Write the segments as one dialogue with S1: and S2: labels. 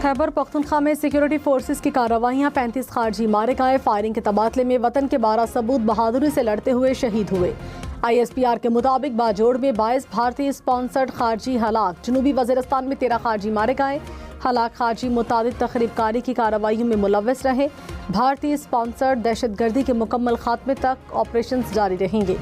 S1: खैबर पख्तूनख्वा में security forces की कार्रवाइयाँ, 35 खारजी मारे गए। फायरिंग के तबादले में वतन के 12 सबूत बहादुरी से लड़ते हुए शहीद हुए। ISPR के मुताबिक बाजोड़ में 22 भारतीय स्पॉन्सर्ड खारजी हलाक। जनूबी वजीरिस्तान में 13 खारजी मारे गए। हलाक खारजी मुतादिद तखरीबकारी की कार्रवाइयों में मुलव्वस रहे। भारतीय स्पॉन्सर्ड दहशतगर्दी के मुकम्मल खात्मे तक ऑपरेशन जारी रहेंगे।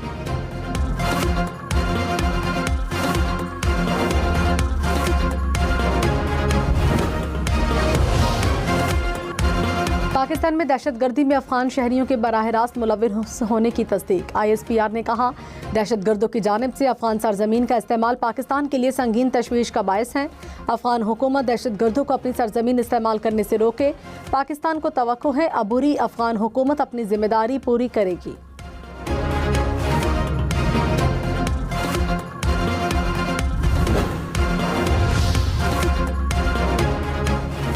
S1: पाकिस्तान में दहशतगर्दी में अफगान शहरियों के बराह रास्त मुलव्वस होने की तस्दीक। ISPR ने कहा, दहशतगर्दों की जानिब से अफगान सरजमीन का इस्तेमाल पाकिस्तान के लिए संगीन तशवीश का बायस है। अफगान हुकूमत दहशतगर्दों को अपनी सरजमीन इस्तेमाल करने से रोके। पाकिस्तान को तवक्को है अबूरी अफगान हुकूमत अपनी जिम्मेदारी पूरी करेगी।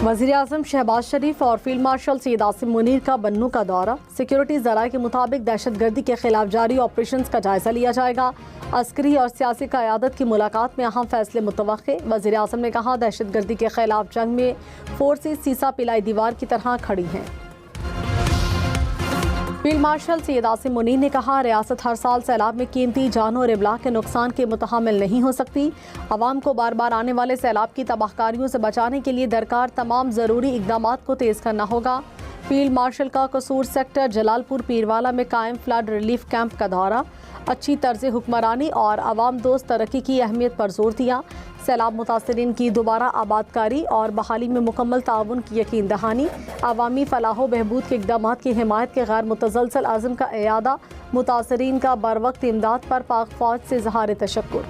S1: वज़ीर-ए-आज़म शहबाज शरीफ और फील्ड मार्शल सैयद आसिम मुनीर का बन्नू का दौरा। सिक्योरिटी ज़राए के मुताबिक दहशतगर्दी के खिलाफ जारी ऑपरेशंस का जायजा लिया जाएगा। अस्करी और सियासी क़यादत की मुलाकात में अहम फैसले मुतवक्के। वज़ीर-ए-आज़म ने कहा, दहशतगर्दी के खिलाफ जंग में फोर्सेस सीसा पिलाई दीवार की तरह खड़ी हैं। फील्ड मार्शल सैयद आसिम मुनीर ने कहा, रियासत हर साल सैलाब में कीमती जानों और इबलाग के नुकसान के मुतहम्मिल नहीं हो सकती। अवाम को बार बार आने वाले सैलाब की तबाहकारियों से बचाने के लिए दरकार तमाम ज़रूरी इक़दामात को तेज़ करना होगा। फील्ड मार्शल का कसूर सेक्टर जलालपुर पीरवाला में कायम फ्लड रिलीफ कैंप का दौरा। अच्छी तर्ज हुक्मरानी और अवाम दोस्त तरक्की की अहमियत पर जोर दिया। सैलाब मुतासरीन की दोबारा आबादकारी और बहाली में मुकम्मल ताउन की यकीन दहानी। अवामी फलाह बहबूद के इक़दामात की हिमायत के गैर मुतसलसल आज़म का इयादा। मुतासरीन का बरवक्त इमदाद पर पाक फ़ौज से इज़हार तशक्कुर।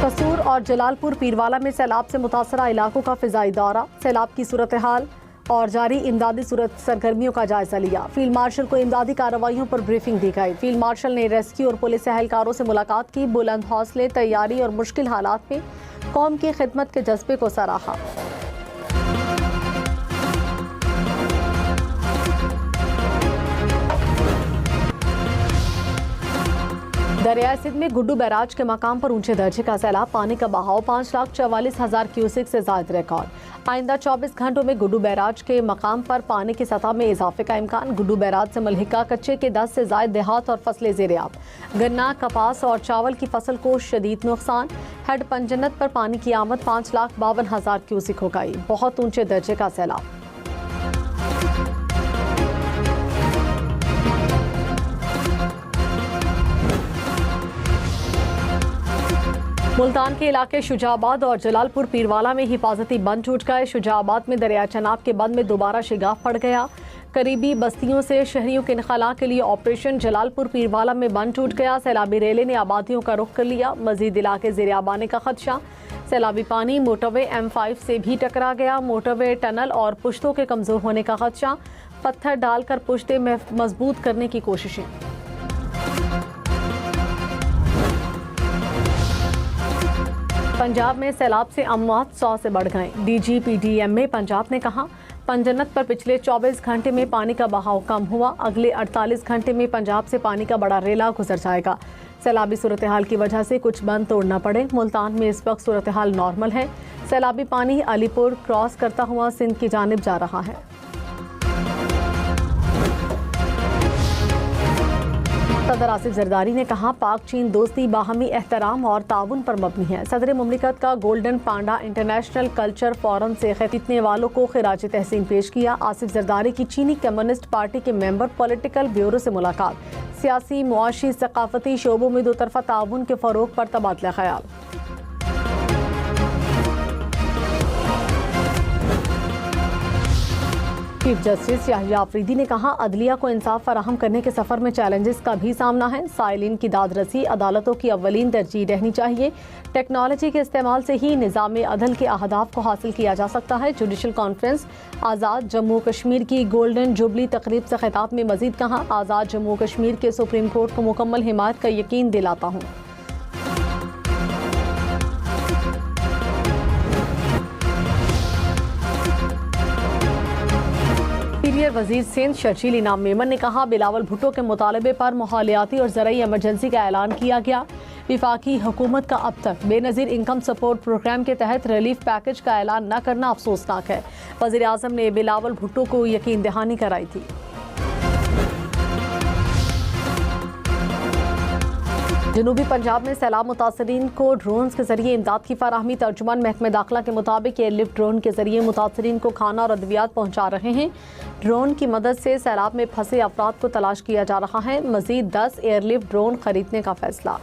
S1: कसूर और जलालपुर पीरवाला में सैलाब से मुतासरा इलाकों का फ़िज़ाई दौरा। सैलाब की सूरत हाल और जारी इमदादी सूरत सरगर्मियों का जायजा लिया। फील्ड मार्शल को इमदादी कार्रवाइयों पर ब्रीफिंग दी गई। फील्ड मार्शल ने रेस्क्यू और पुलिस एहलकारों से मुलाकात की। बुलंद हौसले, तैयारी और मुश्किल हालात में कौम की खिदमत के जज्बे को सराहा। दरिया सिंध में गुड्डू बैराज के मकाम पर ऊंचे दर्जे का सैलाब। पानी का बहाव 5,44,000 क्यूसेक से ज़ायद रिकॉर्ड। आइंदा 24 घंटों में गुड्डू बैराज के मकाम पर पानी की सतह में इजाफे का इम्कान। गुड्डू बैराज से मुल्हिका कच्चे के 10 से ज़ायद देहात और फसलें ज़ेर-ए-आब। गन्ना, कपास और चावल की फसल को शदीद नुकसान। हेड पंजन्नत पर पानी की आमद 5,52,000 क्यूसेक हो गई। बहुत ऊंचे दर्जे का सैलाब। मुल्तान के इलाके शुजाबाद और जलालपुर पीरवाला में हिफाजती बंद टूट गए। शुजाबाद में दरिया चनाब के बंद में दोबारा शिगाफ पड़ गया। करीबी बस्तियों से शहरियों के इनखला के लिए ऑपरेशन। जलालपुर पीरवाला में बंद टूट गया। सैलाबी रेले ने आबादियों का रुख कर लिया। मजीद इलाके ज़ेर-ए-आब आने का खदशा। सैलाबी पानी मोटरवे M5 से भी टकरा गया। मोटरवे, टनल और पुश्तों के कमज़ोर होने का खदशा। पत्थर डालकर पुश्ते मजबूत करने की कोशिशें। पंजाब में सैलाब से अमवात 100 से बढ़ गए। DGPDM पंजाब ने कहा, पंजन्नत पर पिछले 24 घंटे में पानी का बहाव कम हुआ। अगले 48 घंटे में पंजाब से पानी का बड़ा रेला गुजर जाएगा। सैलाबी सूरत हाल की वजह से कुछ बंद तोड़ना पड़े। मुल्तान में इस वक्त सूरत हाल नॉर्मल है। सैलाबी पानी अलीपुर क्रॉस करता हुआ सिंध की जानिब जा रहा है। सदर आसिफ जरदारी ने कहा, पाक चीन दोस्ती बाहमी एहतराम और ताउन पर मबनी है। सदर मुमलिकत का गोल्डन पांडा इंटरनेशनल कल्चर फोरम से खरीदने वालों को खिराज तहसीन पेश किया। आसिफ जरदारी की चीनी कम्युनिस्ट पार्टी के मेंबर पॉलिटिकल ब्यूरो से मुलाकात। सियासी, मुआशी, सकाफती शोबों में दो तरफा ताउन के फरोग पर तबादला ख्याल। चीफ जस्टिस याहिया अफरीदी ने कहा, अदलिया को इंसाफ फराहम करने के सफ़र में चैलेंजेस का भी सामना है। साइलिन की दादरसी अदालतों की अव्वलीन तरजीह रहनी चाहिए। टेक्नोलॉजी के इस्तेमाल से ही निज़ाम अदल के अहदाफ को हासिल किया जा सकता है। जुडिशल कॉन्फ्रेंस आज़ाद जम्मू कश्मीर की गोल्डन जुबली तकरीब से खिताब में मजीद कहा, आज़ाद जम्मू कश्मीर के सुप्रीम कोर्ट को मुकम्मल हिमायत का यकीन दिलाता हूँ। सीनियर वजीर सिंध शर्जील इनाम मेमन ने कहा, बिलावल भुट्टो के मुतालबे पर माहौलियाती और ज़राई एमरजेंसी का ऐलान किया गया। वफाकी हुकूमत का अब तक बेनज़ीर इनकम सपोर्ट प्रोग्राम के तहत रिलीफ पैकेज का ऐलान न करना अफसोसनाक है। वज़ीर आज़म ने बिलावल भुट्टो को यकीन दहानी कराई थी। जनूबी पंजाब में सैलाब मुतासरीन को ड्रोन के जरिए इमदाद की फराहमी। तर्जुमान महकमे दाखिला के मुताबिक एयरलिफ्ट ड्रोन के जरिए मुतासरीन को खाना और अद्वियात पहुँचा रहे हैं। ड्रोन की मदद से सैलाब में फंसे अफराद को तलाश किया जा रहा है। मजीद 10 एयरलिफ्ट ड्रोन खरीदने का फैसला।